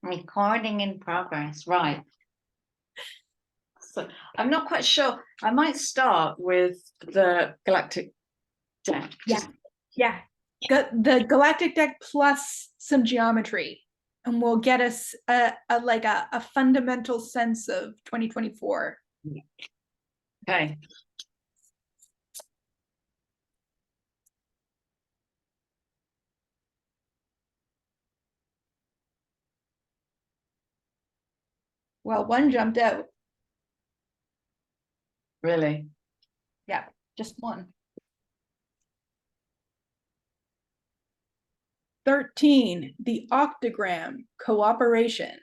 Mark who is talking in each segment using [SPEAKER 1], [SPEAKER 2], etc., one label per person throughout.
[SPEAKER 1] Recording in progress, right. So I'm not quite sure. I might start with the galactic deck.
[SPEAKER 2] Yeah. The galactic deck plus some geometry, and will get us a fundamental sense of 2024.
[SPEAKER 1] Okay.
[SPEAKER 2] Well, one jumped out.
[SPEAKER 1] Really?
[SPEAKER 2] Yeah, just one. 13, the octagram, cooperation.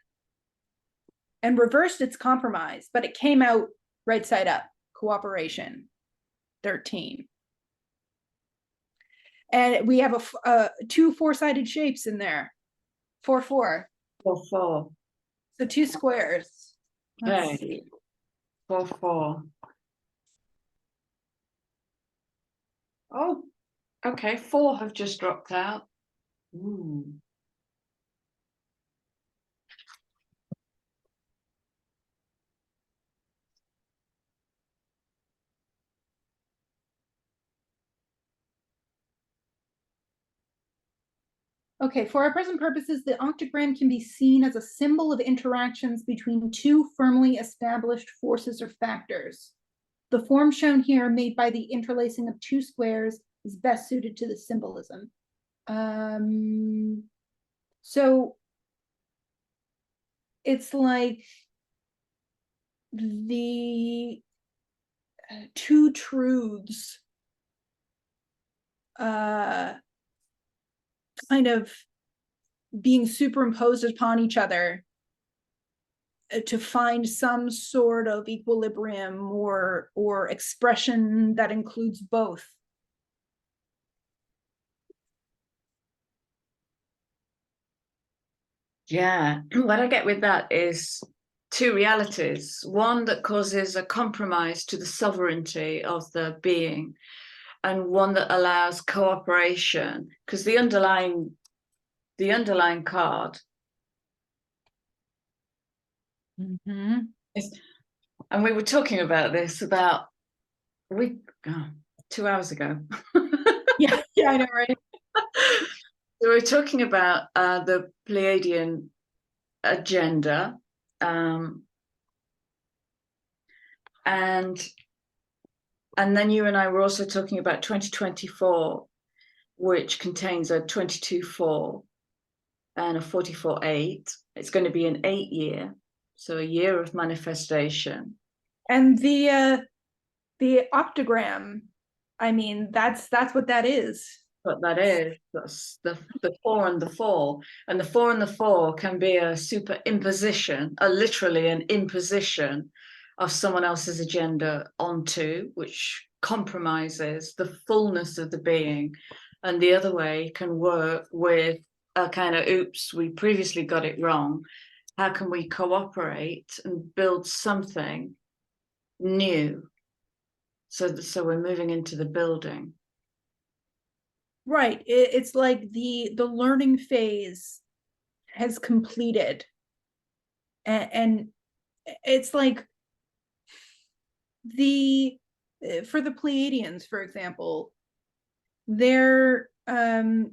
[SPEAKER 2] And reversed its compromise, but it came out right side up, cooperation, 13. And we have two four-sided shapes in there, 4, 4.
[SPEAKER 1] 4, 4.
[SPEAKER 2] So 2 squares. Let's see.
[SPEAKER 1] 4, 4. Oh, okay. 4 have just dropped out. Ooh.
[SPEAKER 2] Okay, for our present purposes, the octagram can be seen as a symbol of interactions between two firmly established forces or factors. The form shown here, made by the interlacing of 2 squares, is best suited to the symbolism. So it's like the 2 truths kind of being superimposed upon each other to find some sort of equilibrium or expression that includes both.
[SPEAKER 1] Yeah, what I get with that is 2 realities. One that causes a compromise to the sovereignty of the being, and one that allows cooperation, because the underlying card is, and we were talking about this about 2 hours ago.
[SPEAKER 2] Yeah, I know, right?
[SPEAKER 1] So we're talking about the Pleiadian agenda, and then you and I were also talking about 2024, which contains a 22-4 and a 44-8. It's going to be an 8-year, so a year of manifestation.
[SPEAKER 2] And the octagram, I mean, that's what that is.
[SPEAKER 1] What that is, that's the 4 and the 4, and the 4 and the 4 can be a superimposition, literally an imposition of someone else's agenda onto, which compromises the fullness of the being. And the other way can work with a kind of, oops, we previously got it wrong. How can we cooperate and build something new? So we're moving into the building.
[SPEAKER 2] Right. It's like the learning phase has completed. And it's like for the Pleiadians, for example, they're the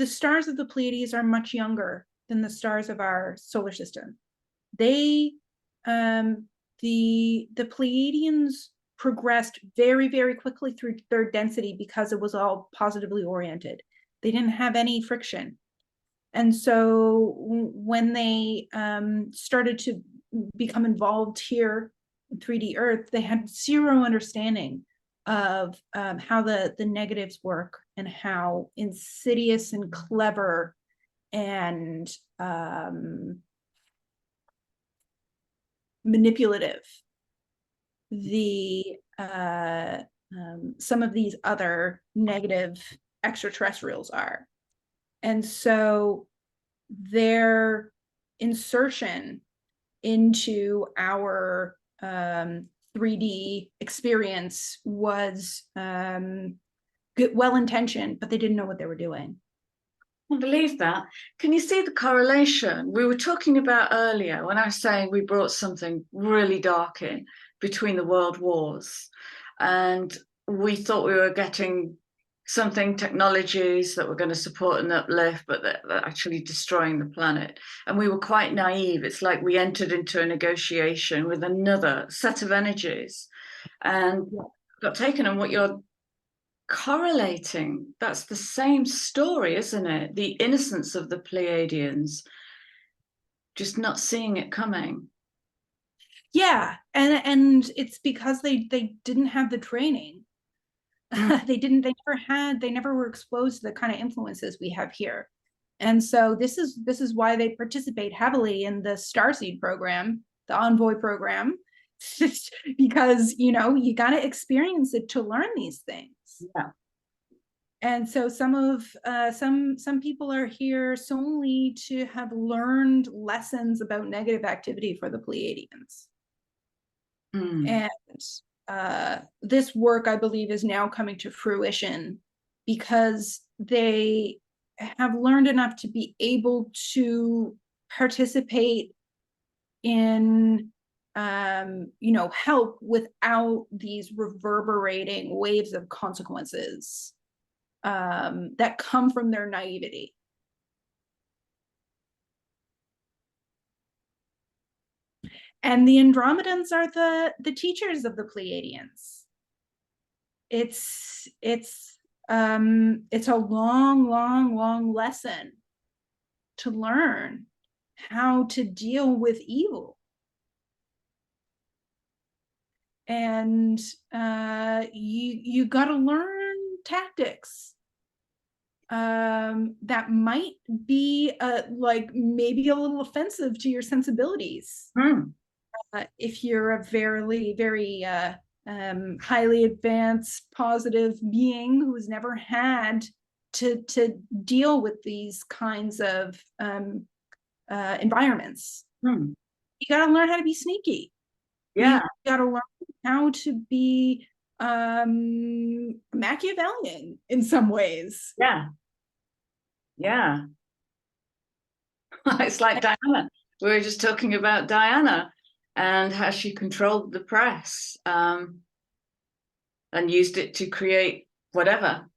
[SPEAKER 2] stars of the Pleiades are much younger than the stars of our solar system. The Pleiadians progressed very, very quickly through third density because it was all positively oriented. They didn't have any friction. And so when they started to become involved here in 3D Earth, they had zero understanding of how the negatives work and how insidious and clever and manipulative some of these other negative extraterrestrials are. And so their insertion into our 3D experience was well-intentioned, but they didn't know what they were doing.
[SPEAKER 1] I believe that. Can you see the correlation we were talking about earlier when I was saying we brought something really dark in between the world wars, and we thought we were getting something, technologies that were going to support and uplift, but they're actually destroying the planet. And we were quite naive. It's like we entered into a negotiation with another set of energies and got taken. And what you're correlating, that's the same story, isn't it? The innocence of the Pleiadians, just not seeing it coming.
[SPEAKER 2] Yeah, and it's because they didn't have the training. They never were exposed to the kind of influences we have here. And so this is why they participate heavily in the Starseed program, the Envoy program, because you got to experience it to learn these things.
[SPEAKER 1] Yeah.
[SPEAKER 2] And so some people are here solely to have learned lessons about negative activity for the Pleiadians. And this work, I believe, is now coming to fruition because they have learned enough to be able to participate in help without these reverberating waves of consequences that come from their naivety. And the Andromedans are the teachers of the Pleiadians. It's a long lesson to learn how to deal with evil. And you got to learn tactics that might be like maybe a little offensive to your sensibilities. If you're a very highly advanced, positive being who's never had to deal with these kinds of environments. You got to learn how to be sneaky.
[SPEAKER 1] Yeah.
[SPEAKER 2] You got to learn how to be Machiavellian in some ways.
[SPEAKER 1] Yeah. Yeah. It's like Diana. We were just talking about Diana and how she controlled the press and used it to create whatever.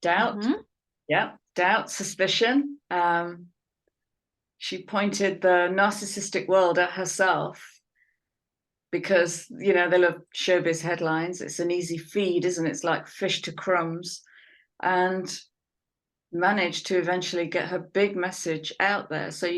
[SPEAKER 1] Doubt. Yeah. Doubt, suspicion. She pointed the narcissistic world at herself because, they love showbiz headlines. It's an easy feed, isn't it? It's like fish to crumbs. And managed to eventually get her big message out there. So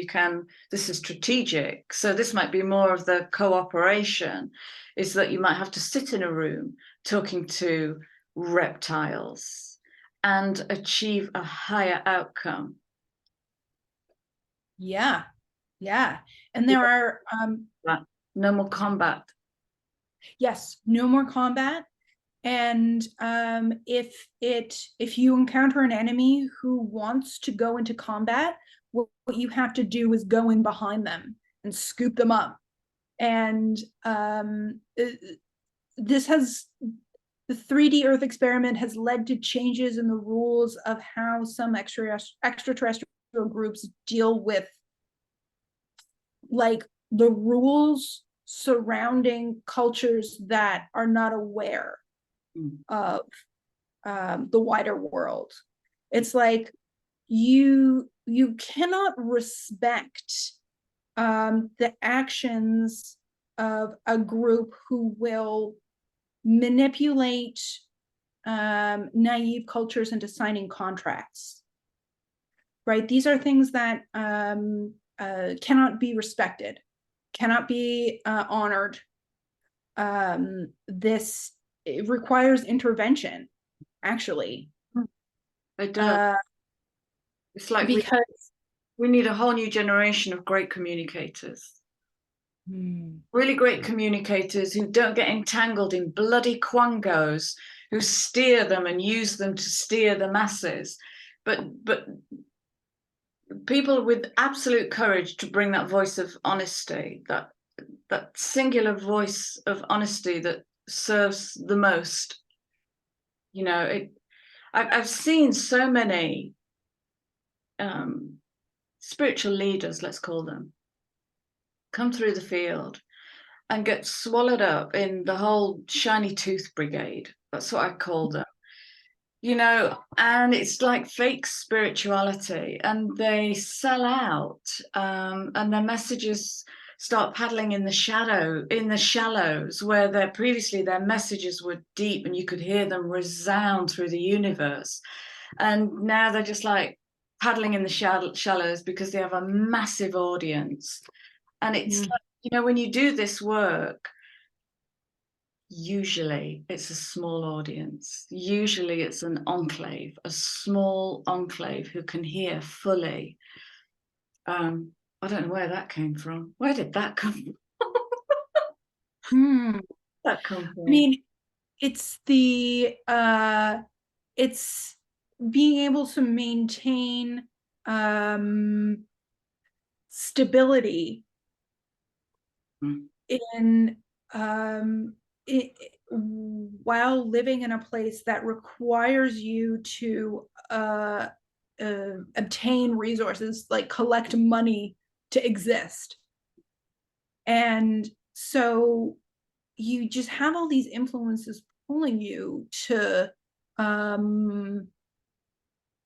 [SPEAKER 1] this is strategic. So this might be more of the cooperation, is that you might have to sit in a room talking to reptiles and achieve a higher outcome.
[SPEAKER 2] Yeah. And there are
[SPEAKER 1] no more combat.
[SPEAKER 2] Yes, no more combat. And if you encounter an enemy who wants to go into combat, what you have to do is go in behind them and scoop them up. And the 3D Earth experiment has led to changes in the rules of how some extraterrestrial groups deal with, like, the rules surrounding cultures that are not aware of the wider world. It's like you cannot respect the actions of a group who will manipulate naive cultures into signing contracts. Right? These are things that cannot be respected, cannot be honored. It requires intervention, actually.
[SPEAKER 1] It does. It's like because we need a whole new generation of great communicators. Really great communicators who don't get entangled in bloody quangos, who steer them and use them to steer the masses. But people with absolute courage to bring that voice of honesty, that singular voice of honesty that serves the most. I've seen so many spiritual leaders, let's call them, come through the field and get swallowed up in the whole shiny tooth brigade. That's what I call them. You know, and it's like fake spirituality, and they sell out, and their messages start paddling in the shallows, where previously their messages were deep and you could hear them resound through the universe. And now they're just like paddling in the shallows because they have a massive audience. And it's like, you know, when you do this work, usually it's a small audience. Usually it's an enclave, a small enclave who can hear fully. I don't know where that came from. Where did that come from? That come from?
[SPEAKER 2] I mean, it's it's being able to maintain stability in while living in a place that requires you to obtain resources, like collect money to exist. And so you just have all these influences pulling you to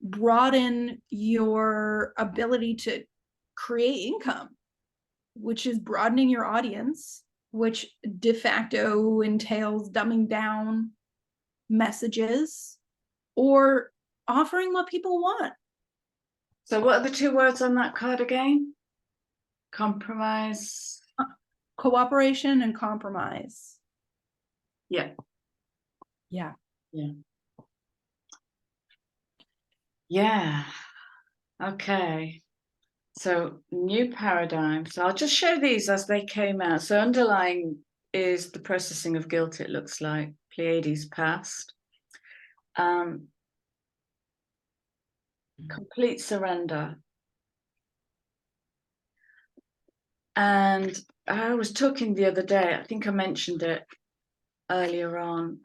[SPEAKER 2] broaden your ability to create income, which is broadening your audience, which de facto entails dumbing down messages or offering what people want.
[SPEAKER 1] So what are the two words on that card again? Compromise.
[SPEAKER 2] Cooperation and compromise.
[SPEAKER 1] Yeah.
[SPEAKER 2] Yeah.
[SPEAKER 1] Yeah. Yeah. Okay. So new paradigm. So I'll just show these as they came out. So underlying is the processing of guilt, it looks like. Pleiades past. Complete surrender. And I was talking the other day, I think I mentioned it earlier on.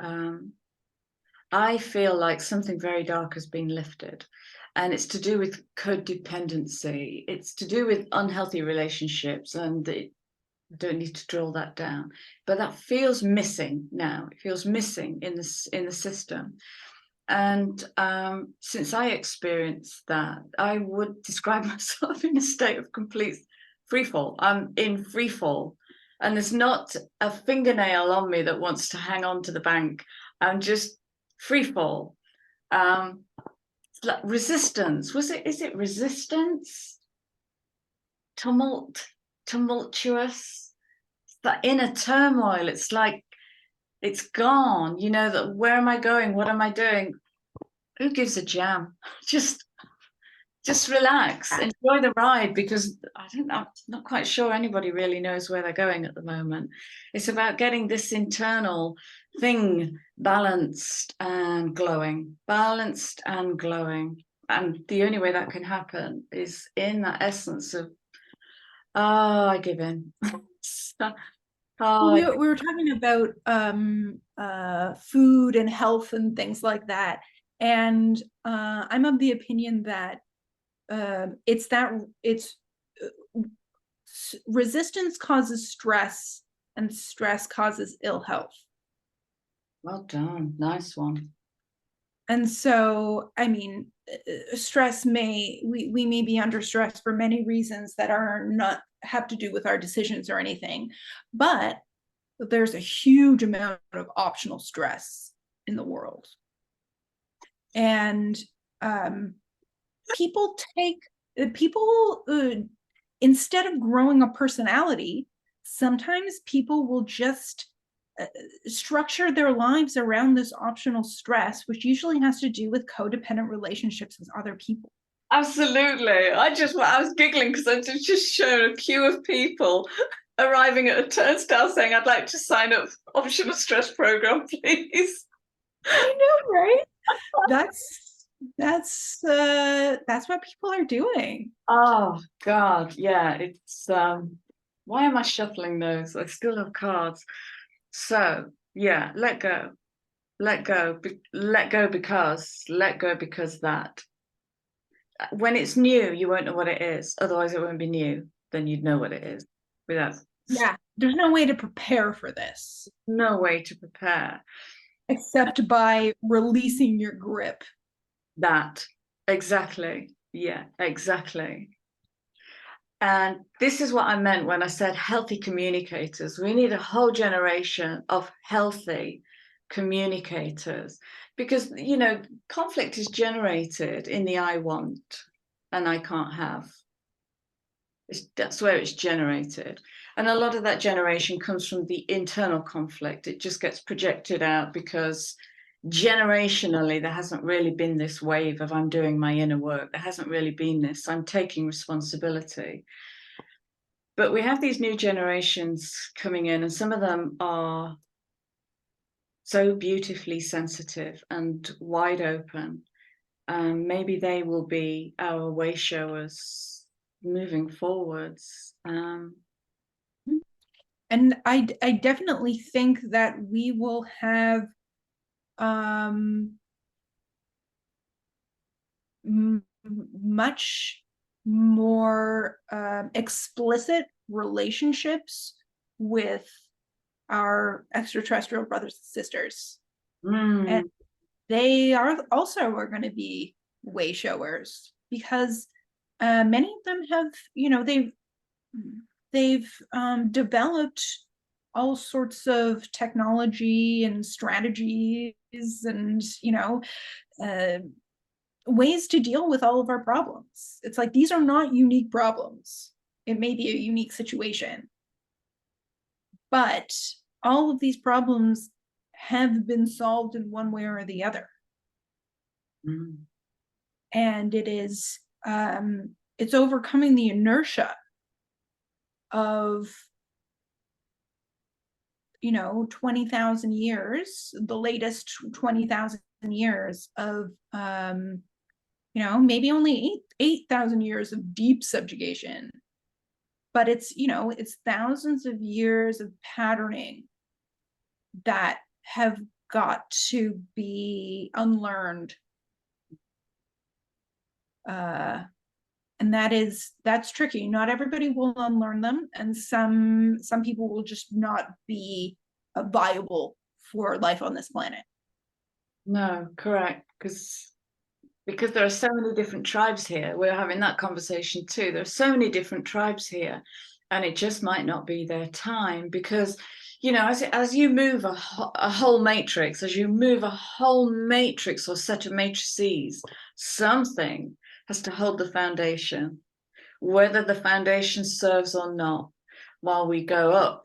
[SPEAKER 1] I feel like something very dark has been lifted, and it's to do with codependency. It's to do with unhealthy relationships, and I don't need to drill that down, but that feels missing now. It feels missing in the system. And since I experienced that, I would describe myself in a state of complete freefall. I'm in freefall, and there's not a fingernail on me that wants to hang on to the bank. I'm just freefall. It's like resistance. Is it resistance? Tumultuous. It's that inner turmoil. It's like it's gone. You know, that where am I going? What am I doing? Who gives a jam? Just relax, enjoy the ride, because I'm not quite sure anybody really knows where they're going at the moment. It's about getting this internal thing balanced and glowing, and the only way that can happen is in that essence of, I give in.
[SPEAKER 2] We were talking about food and health and things like that, and I'm of the opinion that resistance causes stress, and stress causes ill health.
[SPEAKER 1] Well done, nice one.
[SPEAKER 2] And so, I mean, stress we may be under stress for many reasons that are not have to do with our decisions or anything, but there's a huge amount of optional stress in the world. And people instead of growing a personality, sometimes people will just structure their lives around this optional stress, which usually has to do with codependent relationships with other people.
[SPEAKER 1] Absolutely. I was giggling because I just showed a queue of people arriving at a turnstile saying, I'd like to sign up for optional stress program, please.
[SPEAKER 2] I know, right? That's what people are doing.
[SPEAKER 1] Oh God, yeah. It's why am I shuffling those? I still have cards. So yeah, let go because that. when it's new, you won't know what it is. Otherwise, it won't be new. Then you'd know what it is. Without
[SPEAKER 2] Yeah, there's no way to prepare for this
[SPEAKER 1] no way to prepare.
[SPEAKER 2] except by releasing your grip.
[SPEAKER 1] That exactly. Yeah, exactly. And this is what I meant when I said healthy communicators. We need a whole generation of healthy communicators because, you know, conflict is generated in the I want and I can't have. That's where it's generated. And a lot of that generation comes from the internal conflict. It just gets projected out because generationally there hasn't really been this wave of I'm doing my inner work. There hasn't really been this. I'm taking responsibility. But we have these new generations coming in, and some of them are so beautifully sensitive and wide open. Maybe they will be our way showers moving forwards.
[SPEAKER 2] And I definitely think that we will have much more explicit relationships with our extraterrestrial brothers and sisters. And they are going to be way showers because many of them have, you know, they've developed all sorts of technology and strategies and, you know, ways to deal with all of our problems. It's like, these are not unique problems. It may be a unique situation, but all of these problems have been solved in one way or the other. And it is, it's overcoming the inertia of, you know, 20,000 years, the latest 20,000 years of, you know, maybe only 8,000 years of deep subjugation. But it's, you know, it's thousands of years of patterning that have got to be unlearned. And that's tricky. Not everybody will unlearn them, and some people will just not be viable for life on this planet.
[SPEAKER 1] No, correct. Because there are so many different tribes here. We're having that conversation too. There are so many different tribes here, and it just might not be their time because, you know, as you move a whole matrix, as you move a whole matrix or set of matrices, something has to hold the foundation, whether the foundation serves or not, while we go up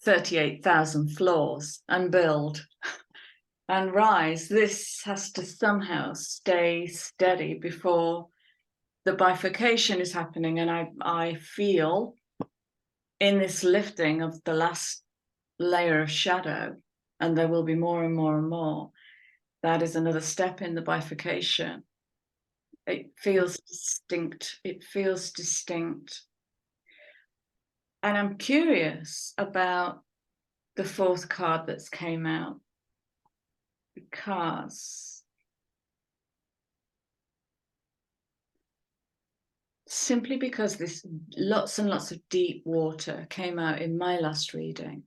[SPEAKER 1] 38,000 floors and build and rise. This has to somehow stay steady before the bifurcation is happening. And I feel in this lifting of the last layer of shadow, and there will be more and more and more, that is another step in the bifurcation. It feels distinct. It feels distinct. And I'm curious about the fourth card that's came out, because simply because this lots and lots of deep water came out in my last reading.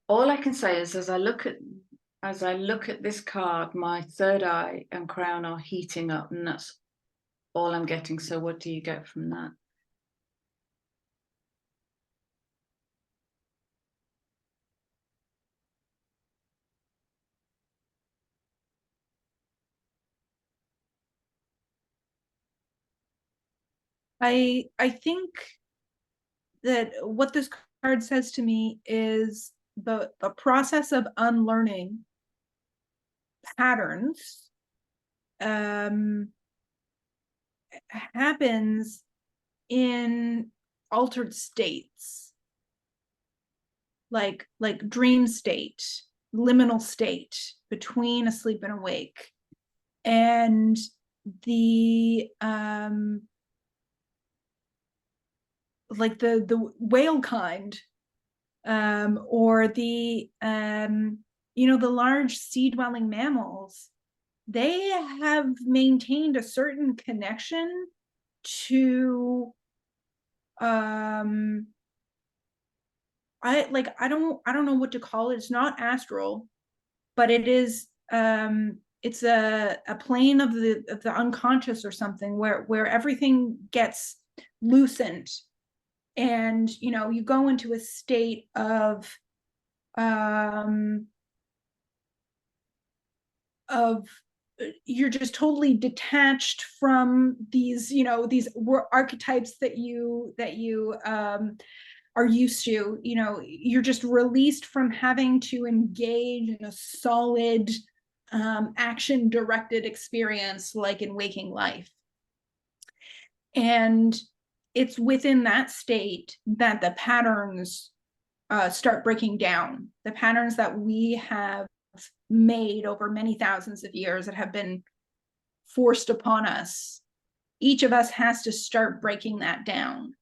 [SPEAKER 1] All I can say is as I look at this card, my third eye and crown are heating up, and that's all I'm getting. So what do you get from that?
[SPEAKER 2] I think that what this card says to me is the process of unlearning patterns happens in altered states, like dream state, liminal state between asleep and awake. And the like the whale kind, or the you know, the large sea dwelling mammals they have maintained a certain connection to I don't know what to call it. It's not astral, but it is it's a plane of the unconscious or something where everything gets loosened, and you know, you go into a state of you're just totally detached from these, you know, these archetypes that you are used to. You know, you're just released from having to engage in a solid action directed experience like in waking life. And it's within that state that the patterns start breaking down. The patterns that we have made over many thousands of years that have been forced upon us, each of us has to start breaking that down.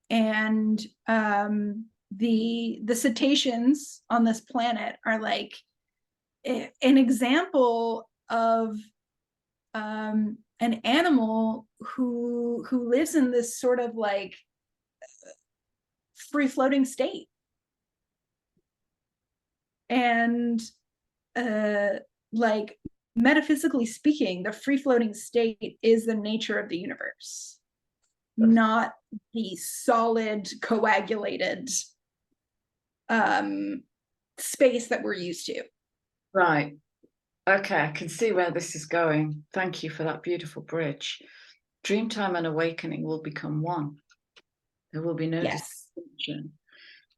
[SPEAKER 2] And the cetaceans on this planet are like an example of an animal who lives in this sort of like free floating state. And like metaphysically speaking, the free floating state is the nature of the universe, not the solid coagulated space that we're used to.
[SPEAKER 1] Right. Okay, I can see where this is going. Thank you for that beautiful bridge. Dreamtime and awakening will become one. There will be no distinction.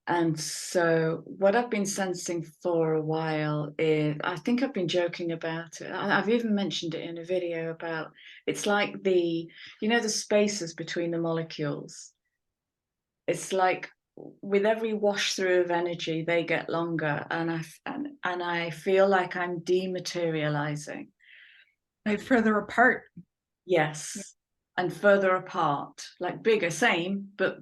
[SPEAKER 1] And so what I've been sensing for a while is, I think I've been joking about it. I've even mentioned it in a video about, it's like the, you know, the spaces between the molecules. It's like with every wash through of energy, they get longer. And I feel like I'm dematerializing.
[SPEAKER 2] Like further apart.
[SPEAKER 1] Yes. Yeah. And further apart, like bigger, same, but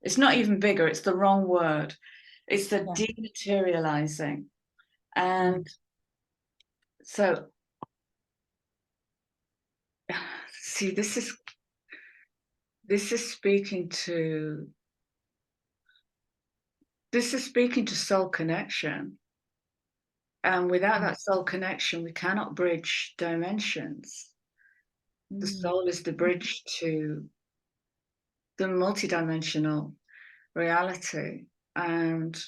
[SPEAKER 1] it's not even bigger, it's the wrong word. It's the dematerializing. And so, see, this is speaking to soul connection. And without that soul connection, we cannot bridge dimensions. The soul is the bridge to the multidimensional reality. And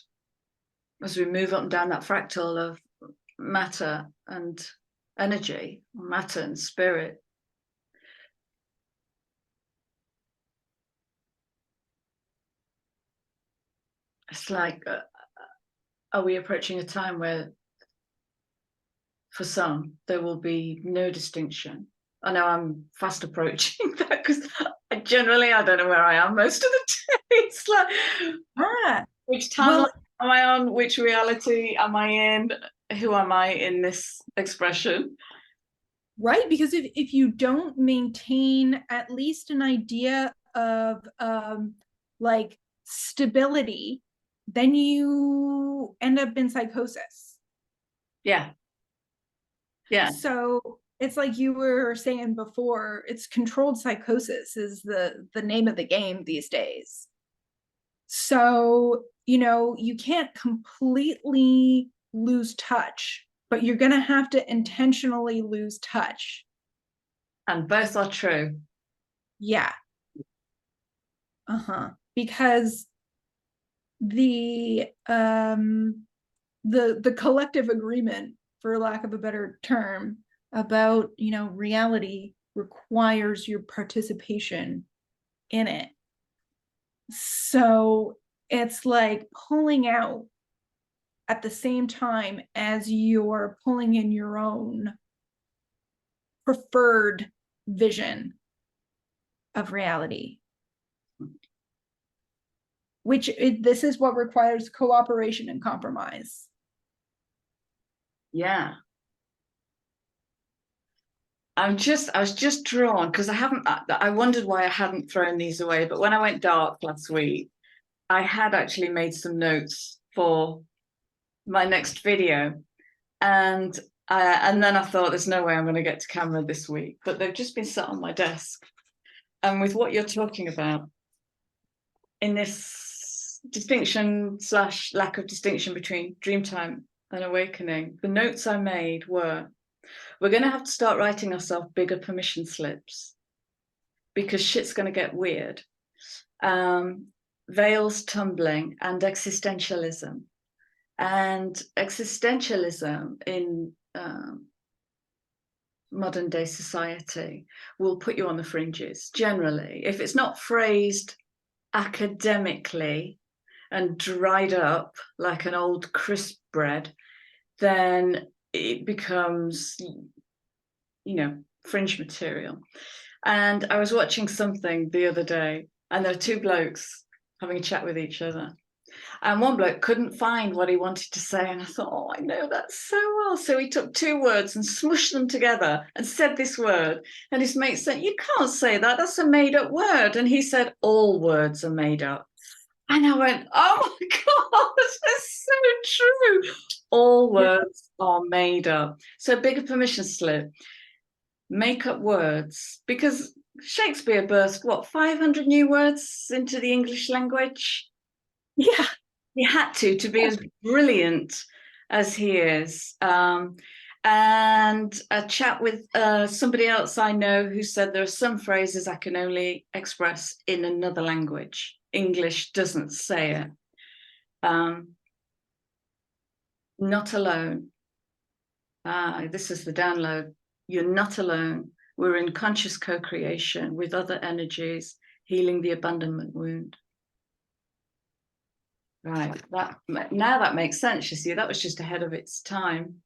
[SPEAKER 1] as we move up and down that fractal of matter and energy, matter and spirit, it's like, are we approaching a time where for some there will be no distinction? I know I'm fast approaching that because I don't know where I am most of the day. It's like, which timeline am I on? Which reality am I in? Who am I in this expression?
[SPEAKER 2] Right, because if you don't maintain at least an idea of like stability, then you end up in psychosis.
[SPEAKER 1] Yeah.
[SPEAKER 2] So it's like you were saying before, it's controlled psychosis is the name of the game these days. So, you know, you can't completely lose touch, but you're going to have to intentionally lose touch.
[SPEAKER 1] And both are true.
[SPEAKER 2] Yeah. Because the collective agreement, for lack of a better term, about, you know, reality requires your participation in it. So it's like pulling out at the same time as you're pulling in your own preferred vision of reality, which this is what requires cooperation and compromise.
[SPEAKER 1] Yeah. I was just drawn because I wondered why I hadn't thrown these away. But when I went dark last week, I had actually made some notes for my next video. And And then I thought, there's no way I'm going to get to camera this week, but they've just been sat on my desk. And with what you're talking about, in this distinction / lack of distinction between dreamtime and awakening, the notes I made were, we're going to have to start writing ourselves bigger permission slips because shit's going to get weird. Veils tumbling and existentialism. And existentialism in modern day society will put you on the fringes generally. If it's not phrased academically and dried up like an old crisp bread, then it becomes, fringe material. And I was watching something the other day, and there are two blokes having a chat with each other. And one bloke couldn't find what he wanted to say. And I thought, oh, I know that so well. So he took two words and smushed them together and said this word. And his mate said, you can't say that. That's a made up word. And he said, all words are made up. And I went, oh my God, that's so true. All words are made up. So bigger permission slip, make up words, because Shakespeare burst, 500 new words into the English language?
[SPEAKER 2] Yeah.
[SPEAKER 1] He had to be as brilliant as he is. And a chat with somebody else I know who said there are some phrases I can only express in another language. English doesn't say it. Not alone. This is the download. You're not alone. We're in conscious co-creation with other energies, healing the abandonment wound. Right, now that makes sense, you see. That was just ahead of its time.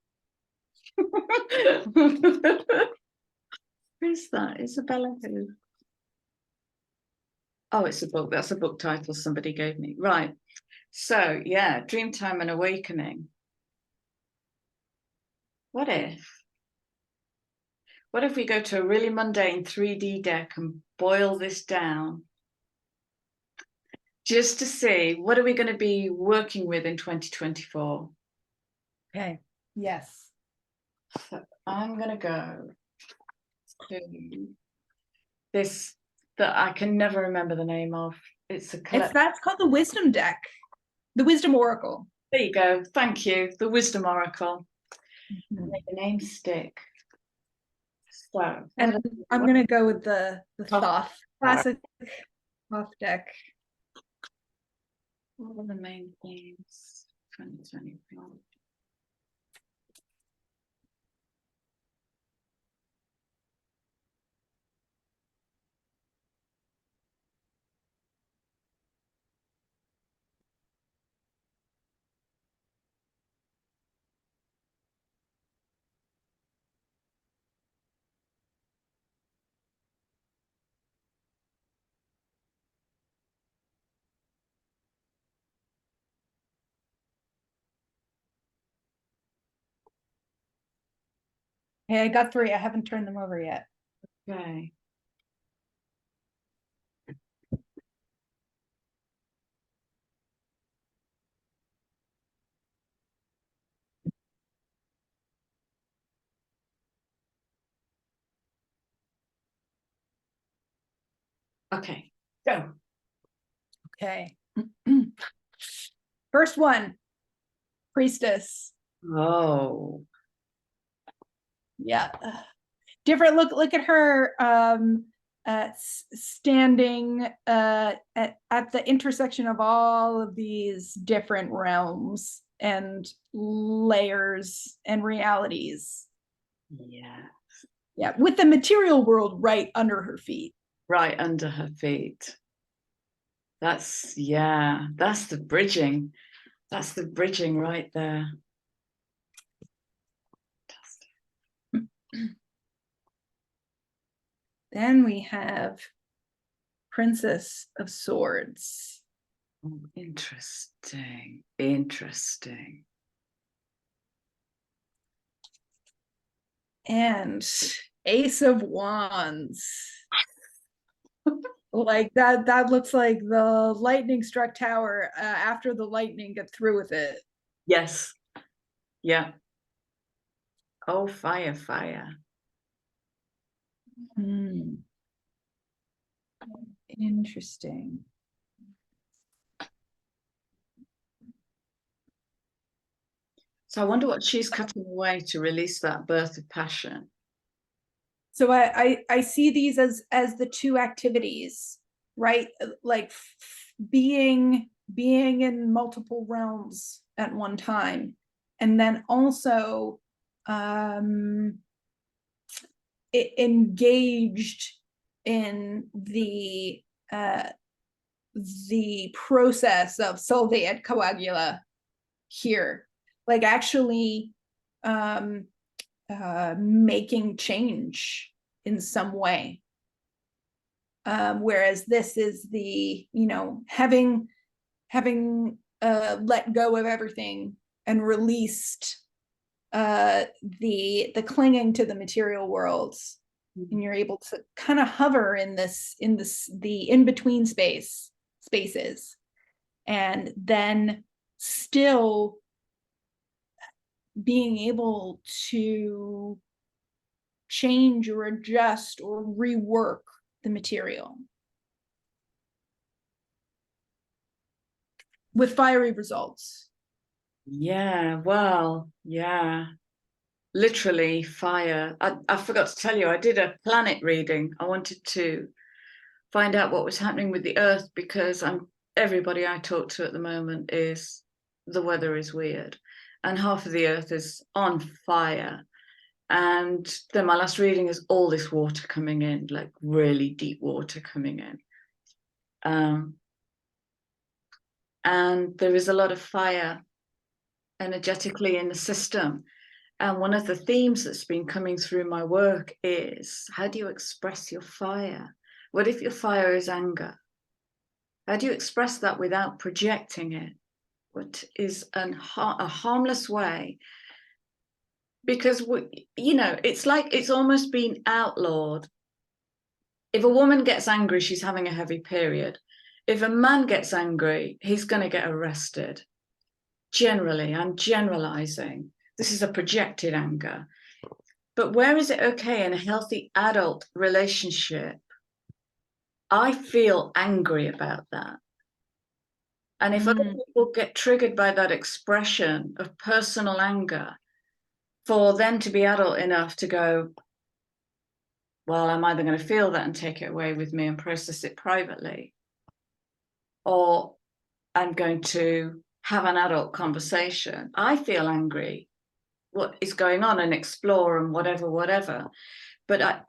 [SPEAKER 1] Who's that? Isabella who? Oh, it's a book. That's a book title somebody gave me. Right. So, yeah, Dreamtime and Awakening. What if we go to a really mundane 3D deck and boil this down just to see what are we going to be working with in 2024?
[SPEAKER 2] Okay. Yes.
[SPEAKER 1] So I'm going to go to this that I can never remember the name of.
[SPEAKER 2] That's called the Wisdom deck, the Wisdom Oracle.
[SPEAKER 1] There you go. Thank you. The Wisdom Oracle. Make the name stick. So,
[SPEAKER 2] and I'm going to go with the Thoth, classic Thoth deck.
[SPEAKER 1] What are the main themes? 2024.
[SPEAKER 2] Hey, I got 3. I haven't turned them over yet.
[SPEAKER 1] Okay. Okay, go.
[SPEAKER 2] Okay. First one, Priestess.
[SPEAKER 1] Oh.
[SPEAKER 2] Yeah. Different look at her standing at the intersection of all of these different realms and layers and realities.
[SPEAKER 1] Yeah.
[SPEAKER 2] Yeah, with the material world right under her feet.
[SPEAKER 1] Right under her feet. That's the bridging. That's the bridging right there.
[SPEAKER 2] Then we have Princess of Swords.
[SPEAKER 1] Oh, interesting. Interesting.
[SPEAKER 2] And Ace of Wands. Like that looks like the lightning struck tower after the lightning got through with it.
[SPEAKER 1] Yes. Yeah. Oh, fire, fire.
[SPEAKER 2] Interesting.
[SPEAKER 1] So I wonder what she's cutting away to release that birth of passion.
[SPEAKER 2] So I see these as the two activities, right? Like being in multiple realms at one time, and then also engaged in the process of solvate coagula here, like actually making change in some way. Whereas this is the, having let go of everything and released the clinging to the material worlds, and you're able to kind of hover in the in-between spaces, and then still being able to change or adjust or rework the material with fiery results.
[SPEAKER 1] Yeah, well, yeah. Literally fire. I forgot to tell you, I did a planet reading. I wanted to find out what was happening with the Earth because everybody I talk to at the moment is the weather is weird, and half of the Earth is on fire. And then my last reading is all this water coming in, like really deep water coming in. And there is a lot of fire energetically in the system. And one of the themes that's been coming through my work is, how do you express your fire? What if your fire is anger? How do you express that without projecting it? What is a harmless way? Because, it's like it's almost been outlawed. If a woman gets angry, she's having a heavy period. If a man gets angry, he's going to get arrested. Generally, I'm generalizing. This is a projected anger. But where is it okay in a healthy adult relationship? I feel angry about that. And if other people get triggered by that expression of personal anger, for them to be adult enough to go, well, I'm either going to feel that and take it away with me and process it privately, or I'm going to have an adult conversation. I feel angry. What is going on, and explore and whatever. But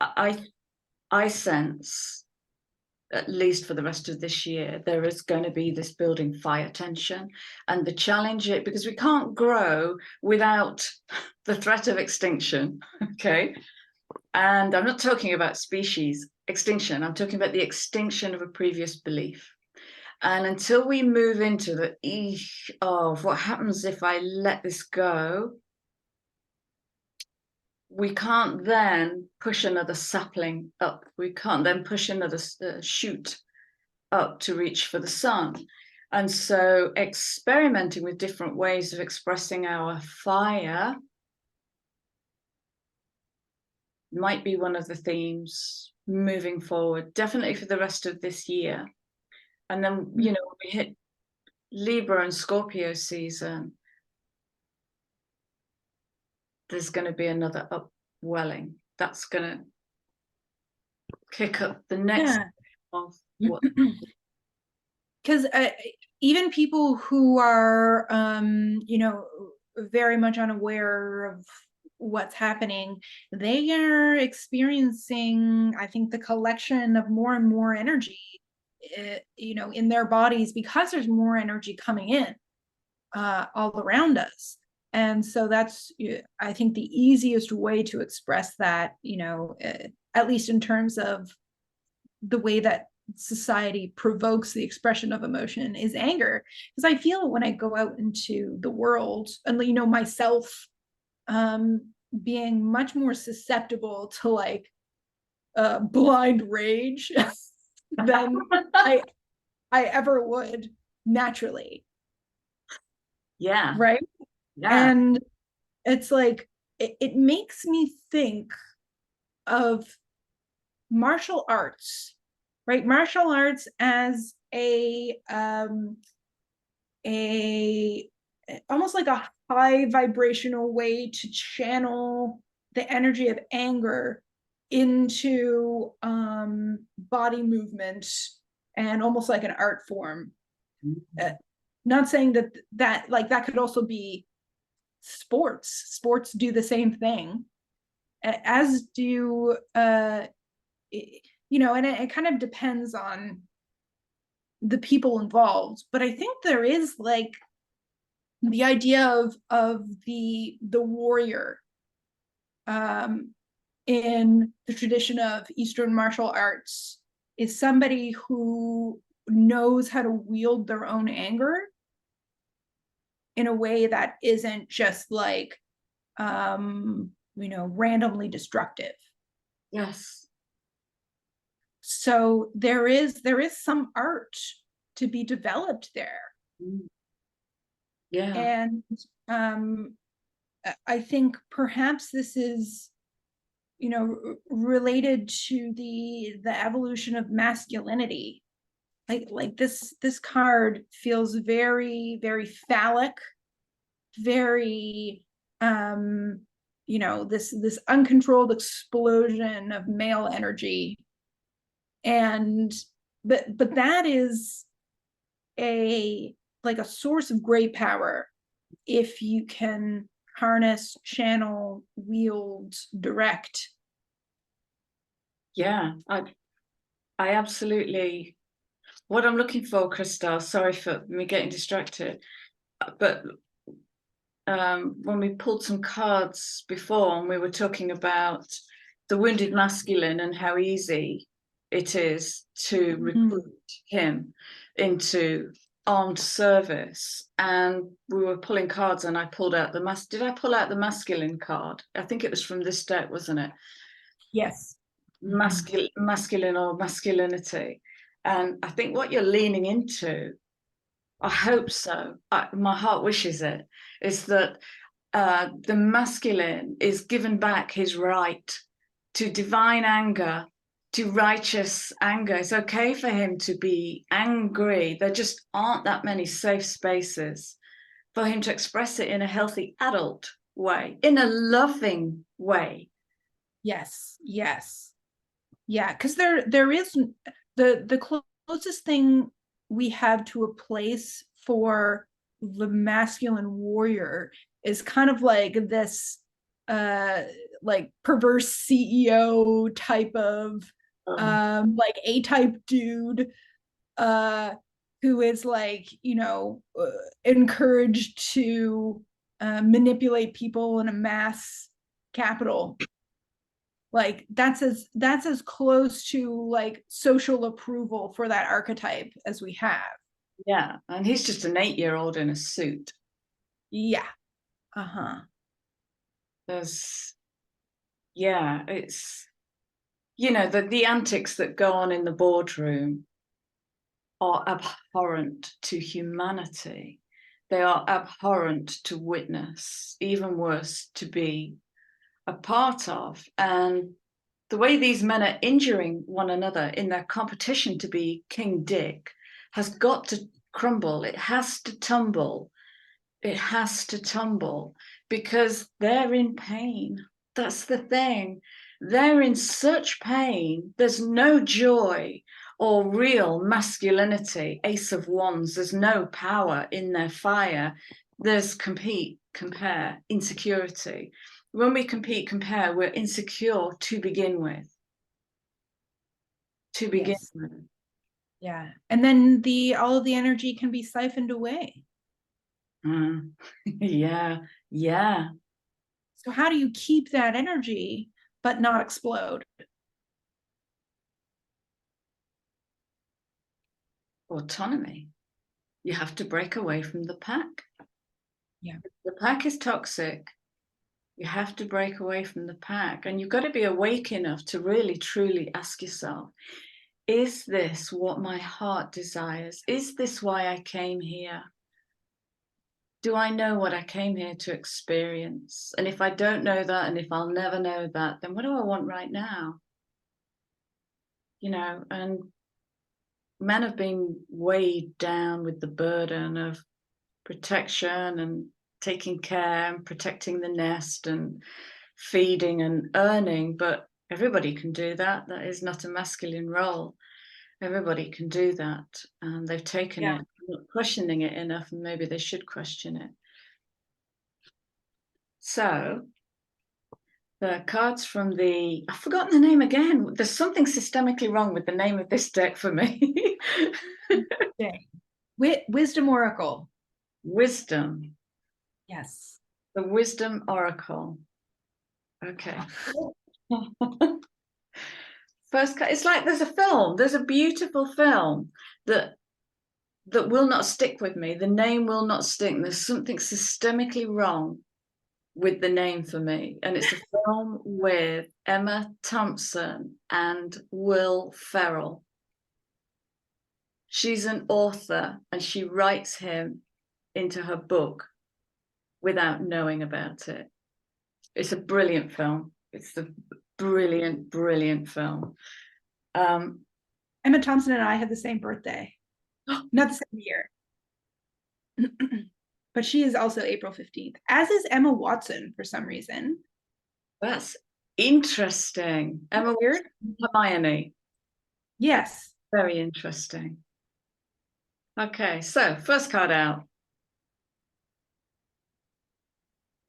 [SPEAKER 1] I sense, at least for the rest of this year, there is going to be this building fire tension, and the challenge it, because we can't grow without the threat of extinction. Okay. And I'm not talking about species extinction. I'm talking about the extinction of a previous belief. And until we move into the of what happens if I let this go, we can't then push another sapling up. We can't then push another shoot up to reach for the sun. And so experimenting with different ways of expressing our fire might be one of the themes moving forward, definitely for the rest of this year. And then, when we hit Libra and Scorpio season, there's going to be another upwelling. That's going to kick up the next of what.
[SPEAKER 2] Because even people who are, very much unaware of what's happening, they are experiencing, I think, the collection of more and more energy, in their bodies, because there's more energy coming in all around us. And so that's, I think, the easiest way to express that, at least in terms of the way that society provokes the expression of emotion, is anger. Because I feel when I go out into the world, and myself being much more susceptible to like blind rage than I ever would naturally.
[SPEAKER 1] Yeah.
[SPEAKER 2] Right.
[SPEAKER 1] Yeah.
[SPEAKER 2] And it's like it makes me think of martial arts, right? Martial arts as a almost like a high vibrational way to channel the energy of anger into body movement, and almost like an art form. Not saying that like that could also be sports do the same thing, as do you know, and it kind of depends on the people involved, but I think there is like the idea of the warrior in the tradition of Eastern martial arts is somebody who knows how to wield their own anger in a way that isn't just like you know, randomly destructive.
[SPEAKER 1] Yes.
[SPEAKER 2] So there is some art to be developed there.
[SPEAKER 1] Yeah.
[SPEAKER 2] And I think perhaps this is, you know, related to the evolution of masculinity. Like this card feels very, very phallic, very you know, this uncontrolled explosion of male energy. And but that is a like a source of great power if you can harness, channel, wield, direct.
[SPEAKER 1] Yeah, I absolutely, what I'm looking for, Christelle, sorry for me getting distracted, but when we pulled some cards before and we were talking about the wounded masculine and how easy it is to recruit him into armed service, and we were pulling cards and I pulled out the did I pull out the masculine card? I think it was from this deck, wasn't it?
[SPEAKER 2] Yes.
[SPEAKER 1] Masculine or masculinity. And I think what you're leaning into, I hope so, my heart wishes it, is that the masculine is given back his right to divine anger, to righteous anger. It's okay for him to be angry. There just aren't that many safe spaces for him to express it in a healthy adult way, in a loving way.
[SPEAKER 2] Yes. Yeah, because there is the closest thing we have to a place for the masculine warrior is kind of like this like perverse CEO type of like A-type dude who is like, you know, encouraged to manipulate people in a mass capital. Like that's as close to like social approval for that archetype as we have.
[SPEAKER 1] Yeah, and he's just an 8-year-old in a suit.
[SPEAKER 2] Yeah.
[SPEAKER 1] It's, you know, the antics that go on in the boardroom are abhorrent to humanity. They are abhorrent to witness, even worse, to be a part of. And the way these men are injuring one another in their competition to be King Dick has got to crumble. It has to tumble. It has to tumble because they're in pain. That's the thing. They're in such pain. There's no joy or real masculinity. Ace of Wands. There's no power in their fire. There's compete, compare, insecurity. When we compete, compare, we're insecure to begin with.
[SPEAKER 2] Yes. Yeah. And then all of the energy can be siphoned away.
[SPEAKER 1] Yeah.
[SPEAKER 2] So how do you keep that energy but not explode?
[SPEAKER 1] Autonomy. You have to break away from the pack.
[SPEAKER 2] Yeah.
[SPEAKER 1] The pack is toxic. You have to break away from the pack, and you've got to be awake enough to really truly ask yourself, is this what my heart desires? Is this why I came here? do I know what I came here to experience? And if I don't know that, and if I'll never know that, then what do I want right now? And men have been weighed down with the burden of protection and taking care and protecting the nest and feeding and earning, but everybody can do that. That is not a masculine role. Everybody can do that, and they've taken it, not questioning it enough, and maybe they should question it. So the cards from I've forgotten the name again. There's something systemically wrong with the name of this deck for me.
[SPEAKER 2] Wisdom Oracle.
[SPEAKER 1] Wisdom.
[SPEAKER 2] Yes.
[SPEAKER 1] The Wisdom Oracle. Okay. First, it's like there's a beautiful film that will not stick with me. The name will not stick. There's something systemically wrong with the name for me. And it's a film with Emma Thompson and Will Ferrell. She's an author and she writes him into her book without knowing about it. It's a brilliant film. It's a brilliant, brilliant film.
[SPEAKER 2] Emma Thompson and I have the same birthday. Not the same year. But she is also April 15th, as is Emma Watson for some reason.
[SPEAKER 1] That's interesting. Emma Watson, Hermione.
[SPEAKER 2] Yes.
[SPEAKER 1] Very interesting. Okay, so first card out.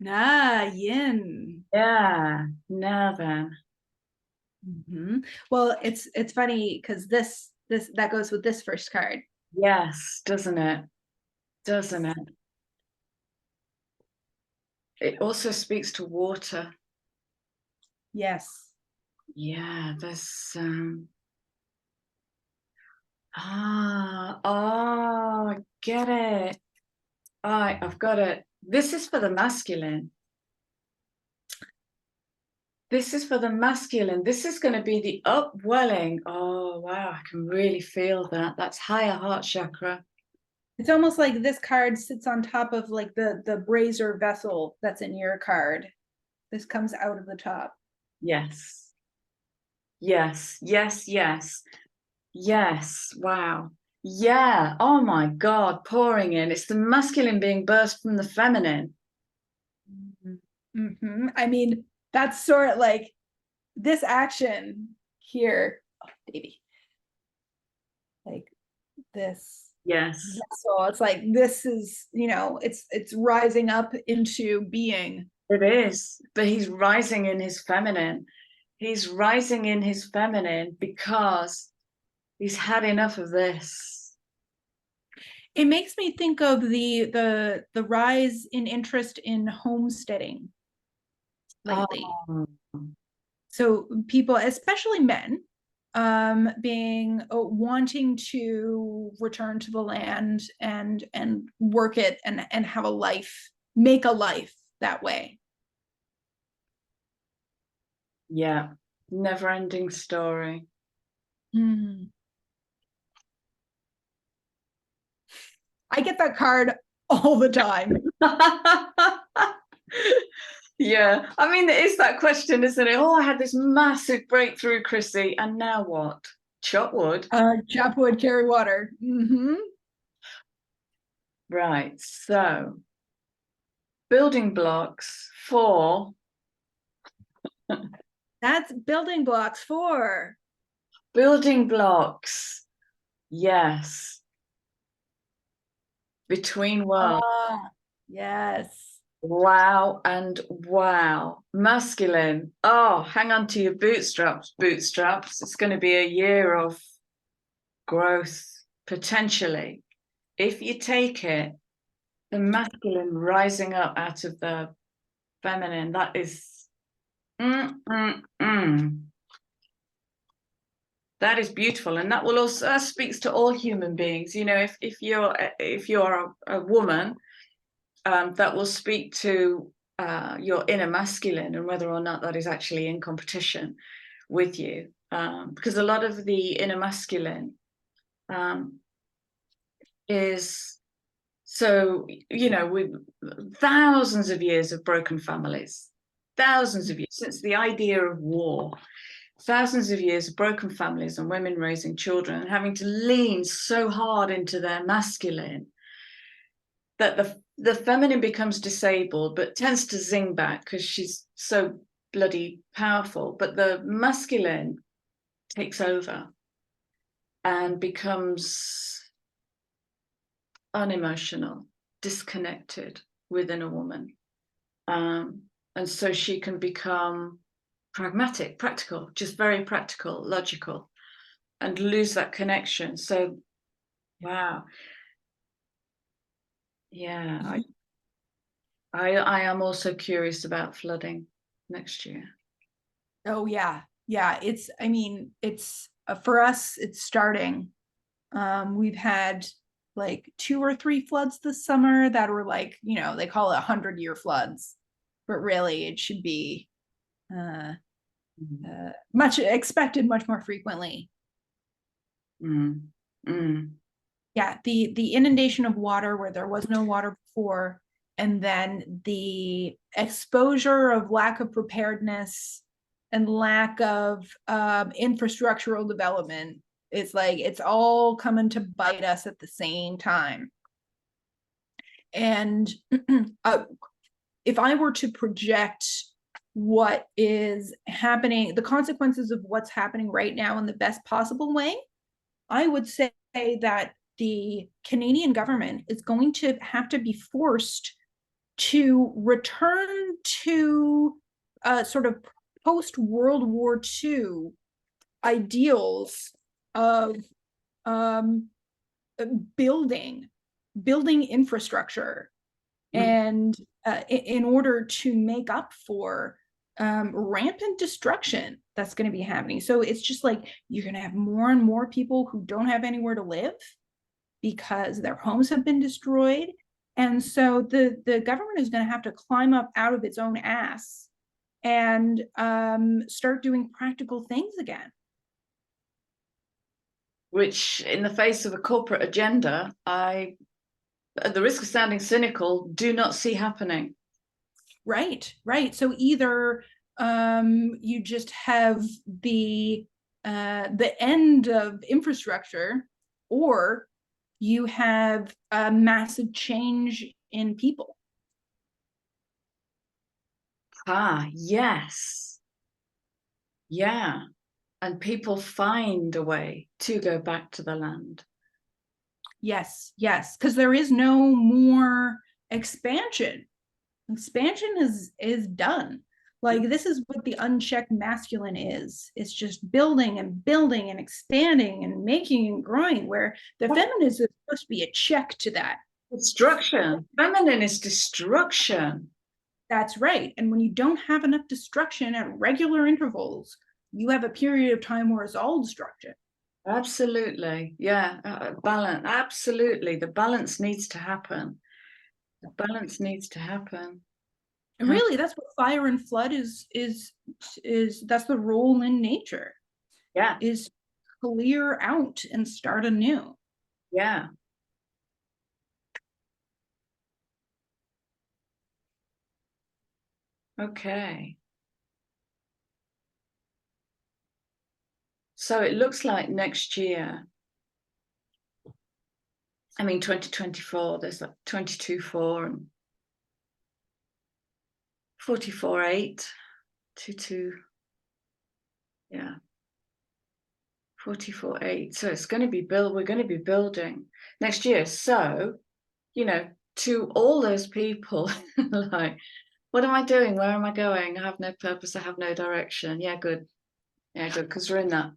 [SPEAKER 2] Yin.
[SPEAKER 1] Yeah, now then.
[SPEAKER 2] Mm-hmm. Well, it's funny because this that goes with this first card.
[SPEAKER 1] Yes, doesn't it? Doesn't it? It also speaks to water.
[SPEAKER 2] Yes.
[SPEAKER 1] Yeah, there's I get it. I've got it. This is for the masculine. This is for the masculine. This is going to be the upwelling. Oh, wow. I can really feel that. That's higher heart chakra.
[SPEAKER 2] It's almost like this card sits on top of like the brazier vessel that's in your card. This comes out of the top.
[SPEAKER 1] Yes. Yes, yes, yes. Yes. Wow. Yeah. Oh my God. Pouring in. It's the masculine being burst from the feminine.
[SPEAKER 2] Mm-hmm. I mean, that's sort of like this action here, oh, baby. Like this.
[SPEAKER 1] Yes.
[SPEAKER 2] So it's like this is, it's rising up into being.
[SPEAKER 1] It is. But he's rising in his feminine. He's rising in his feminine because he's had enough of this.
[SPEAKER 2] It makes me think of the rise in interest in homesteading lately.
[SPEAKER 1] Oh.
[SPEAKER 2] So people, especially men, being wanting to return to the land and work it and have a life, make a life that way.
[SPEAKER 1] Yeah, never-ending story.
[SPEAKER 2] Mm. I get that card all the time.
[SPEAKER 1] Yeah, I mean, it is that question, isn't it? Oh, I had this massive breakthrough, Chrissy, and now what? Chop wood.
[SPEAKER 2] Chop wood, carry water. Mm-hmm.
[SPEAKER 1] Right, so building blocks for...
[SPEAKER 2] That's building blocks for...
[SPEAKER 1] Building blocks, yes. Between worlds.
[SPEAKER 2] Yes.
[SPEAKER 1] Wow and wow. Masculine. Oh, hang on to your bootstraps. It's going to be a year of growth, potentially. If you take it, the masculine rising up out of the feminine, that is... That is beautiful, and that will also, that speaks to all human beings. If you're a woman, that will speak to your inner masculine and whether or not that is actually in competition with you, because a lot of the inner masculine is So, you know, with thousands of years of broken families, thousands of years since the idea of war, thousands of years of broken families and women raising children and having to lean so hard into their masculine that the feminine becomes disabled, but tends to zing back because she's so bloody powerful. But the masculine takes over and becomes unemotional, disconnected within a woman. And so she can become pragmatic, practical, just very practical, logical, and lose that connection. So, wow. Yeah, I am also curious about flooding next year.
[SPEAKER 2] Oh yeah. Yeah. I mean, it's for us, it's starting. We've had like 2 or 3 floods this summer that were like, they call it 100-year floods, but really it should be much expected much more frequently.
[SPEAKER 1] Mm. Mm.
[SPEAKER 2] Yeah, the inundation of water where there was no water before, and then the exposure of lack of preparedness and lack of infrastructural development. It's like it's all coming to bite us at the same time. And if I were to project what is happening, the consequences of what's happening right now in the best possible way, I would say that the Canadian government is going to have to be forced to return to sort of post-World War II ideals of building infrastructure, and in order to make up for rampant destruction that's going to be happening. So it's just like you're going to have more and more people who don't have anywhere to live because their homes have been destroyed. And so the government is going to have to climb up out of its own ass and start doing practical things again.
[SPEAKER 1] Which, in the face of a corporate agenda, I, at the risk of sounding cynical, do not see happening.
[SPEAKER 2] Right, right. So either you just have the end of infrastructure, or you have a massive change in people.
[SPEAKER 1] Ah, yes. Yeah. And people find a way to go back to the land.
[SPEAKER 2] Yes, yes, because there is no more expansion. Expansion is done. Like this is what the unchecked masculine is. It's just building and building and expanding and making and growing, where the feminine is supposed to be a check to that.
[SPEAKER 1] Destruction. Feminine is destruction.
[SPEAKER 2] That's right. And when you don't have enough destruction at regular intervals, you have a period of time where it's all destruction.
[SPEAKER 1] Absolutely. Yeah. Balance. Absolutely. The balance needs to happen. The balance needs to happen.
[SPEAKER 2] And really, that's what fire and flood is that's the role in nature.
[SPEAKER 1] Yeah.
[SPEAKER 2] Is clear out and start anew.
[SPEAKER 1] Yeah. Okay. So it looks like next year, I mean, 2024, there's like 22.4 and 44.8, 22, yeah, 44.8. So it's going to be we're going to be building next year. So, you know, to all those people, like, what am I doing? Where am I going? I have no purpose. I have no direction. Yeah, good. Yeah, good. Because we're in that.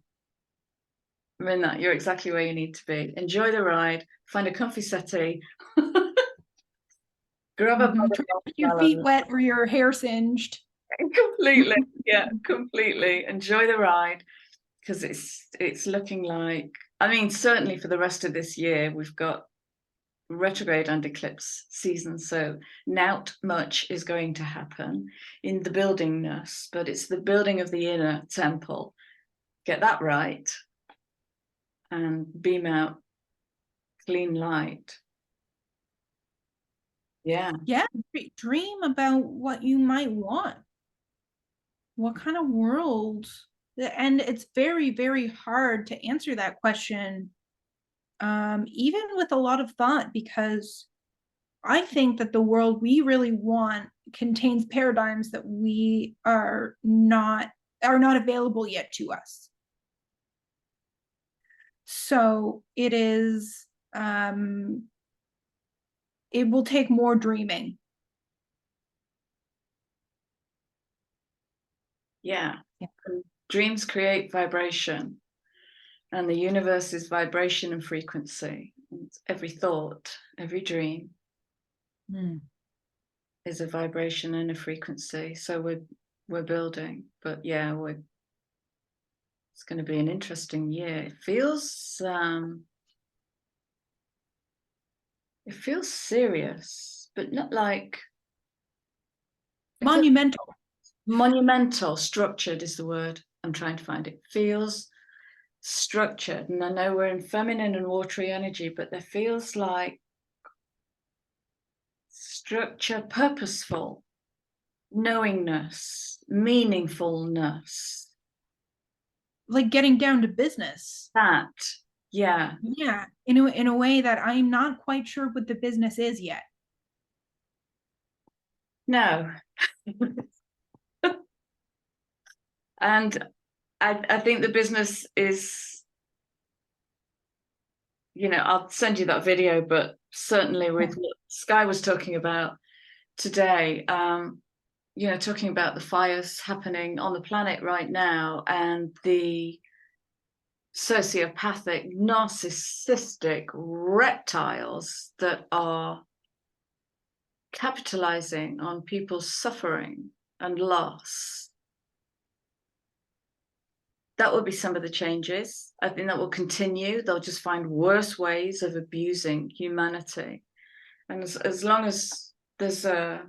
[SPEAKER 1] We're in that. You're exactly where you need to be. Enjoy the ride. Find a comfy settee. Grab a
[SPEAKER 2] your feet wet or your hair singed.
[SPEAKER 1] Completely. Yeah, completely. Enjoy the ride, because it's looking like, I mean, certainly for the rest of this year, we've got retrograde and eclipse season, so not much is going to happen in the buildingness, but it's the building of the inner temple. Get that right and beam out clean light. Yeah.
[SPEAKER 2] Yeah, dream about what you might want. What kind of world? And it's very, very hard to answer that question, even with a lot of thought, because I think that the world we really want contains paradigms that we are not available yet to us. So it is it will take more dreaming.
[SPEAKER 1] Yeah. Dreams create vibration, and the universe is vibration and frequency. Every thought, every dream is a vibration and a frequency. So we're building, but yeah, it's going to be an interesting year. It feels serious, but not like
[SPEAKER 2] monumental.
[SPEAKER 1] Monumental, structured is the word I'm trying to find. It feels structured, and I know we're in feminine and watery energy, but there feels like structure, purposeful, knowingness, meaningfulness.
[SPEAKER 2] Like getting down to business.
[SPEAKER 1] That, yeah.
[SPEAKER 2] Yeah, in a way that I'm not quite sure what the business is yet.
[SPEAKER 1] No. And I think the business is, I'll send you that video, but certainly with what Sky was talking about today, talking about the fires happening on the planet right now and the sociopathic, narcissistic reptiles that are capitalizing on people's suffering and loss. That will be some of the changes. I think that will continue. They'll just find worse ways of abusing humanity. And as long as there's a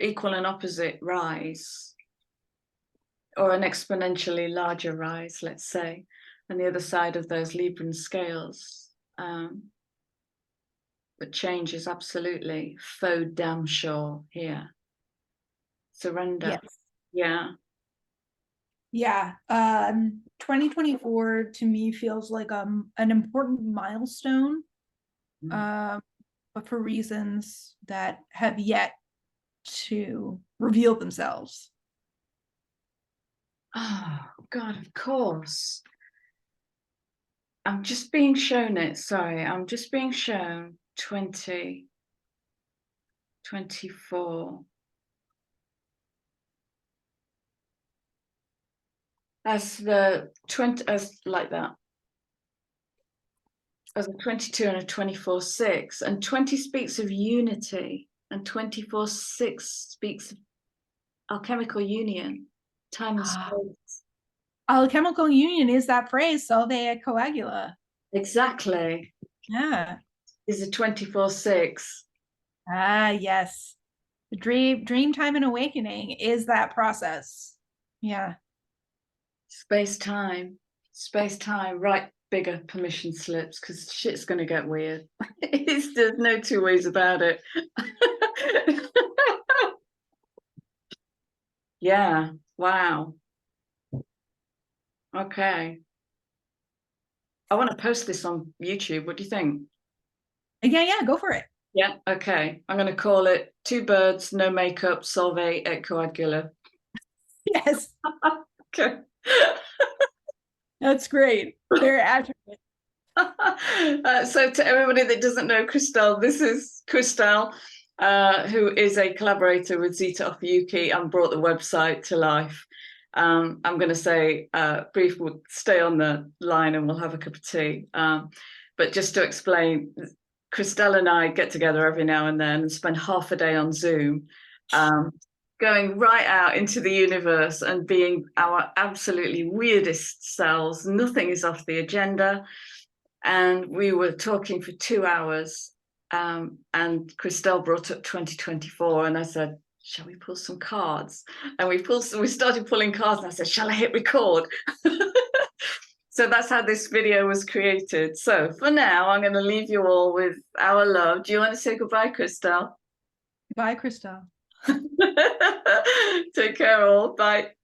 [SPEAKER 1] equal and opposite rise, or an exponentially larger rise, let's say, on the other side of those Libran scales, but change is absolutely faux damn sure here. Surrender.
[SPEAKER 2] Yes.
[SPEAKER 1] Yeah.
[SPEAKER 2] Yeah. 2024 to me feels like an important milestone, but for reasons that have yet to reveal themselves.
[SPEAKER 1] Oh God, of course. I'm just being shown it. Sorry, I'm just being shown 2024 as the 20, as like that, as a 22 and a 24/6, and 20 speaks of unity, and 24/6 speaks of alchemical union, time and space.
[SPEAKER 2] Alchemical union is that phrase, Salve et Coagula.
[SPEAKER 1] Exactly.
[SPEAKER 2] Yeah.
[SPEAKER 1] Is a 24/6.
[SPEAKER 2] Ah, yes. The dream time and awakening is that process. Yeah.
[SPEAKER 1] Space-time, write bigger permission slips, because shit's going to get weird. There's no two ways about it. Yeah, wow. Okay. I want to post this on YouTube. What do you think?
[SPEAKER 2] Yeah, go for it.
[SPEAKER 1] Yeah, okay. I'm going to call it Two Birds, No Makeup, Solve et Coagula.
[SPEAKER 2] Yes.
[SPEAKER 1] Okay.
[SPEAKER 2] That's great. They're accurate.
[SPEAKER 1] So to everybody that doesn't know Christelle, this is Christelle, who is a collaborator with Zeta Ophiuchi and brought the website to life. I'm going to say, Brief will stay on the line and we'll have a cup of tea. But just to explain, Christelle and I get together every now and then and spend half a day on Zoom, going right out into the universe and being our absolutely weirdest selves. Nothing is off the agenda. And we were talking for 2 hours, and Christelle brought up 2024, and I said, shall we pull some cards? And we started pulling cards, and I said, shall I hit record? So that's how this video was created. So for now, I'm going to leave you all with our love. Do you want to say goodbye, Christelle?
[SPEAKER 2] Bye, Crystal.
[SPEAKER 1] Take care all. Bye.